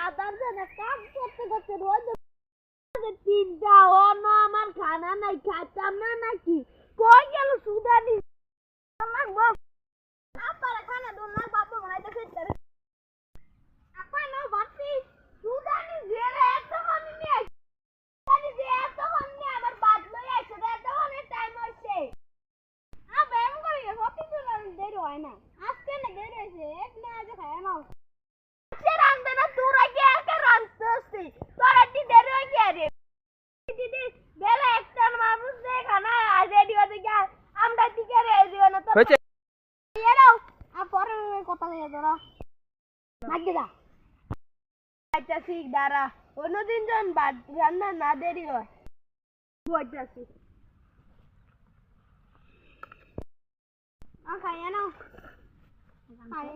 দাদার জন্য কাজ করতে করতে রোজ তিনটা অন্য আমার খানা নাই খাইতাম না নাকি কই গেল সুদানি লাগবো আপারে খানা দোন না বাবা বানাইতে ফিরতে আপা নো বাসি সুদানি জেরে এত মানি নেই সুদানি যে এত মানি আমার বাদ লই আইছে এত অনেক টাইম হইছে আ ব্যায়াম করি হতে তো দেরি হয় না আজকে না দেরি হইছে এক না আজ খায় না সে রান্দে না তোরা কি একা রান্দছিস তোরা কি দেরি হই রে দিদি বেলা একটার মানুষ যে খানা রেডি হতে গিয়ে আমরা দিকে রেডি হনা তো হয়েছে এরাও আর পরে কথা বলে তোরা মাগি দা আচ্ছা ঠিক দাঁড়া অন্যদিন জন বাদ রান্না না দেরি হয় বুঝাছি খাই না খাই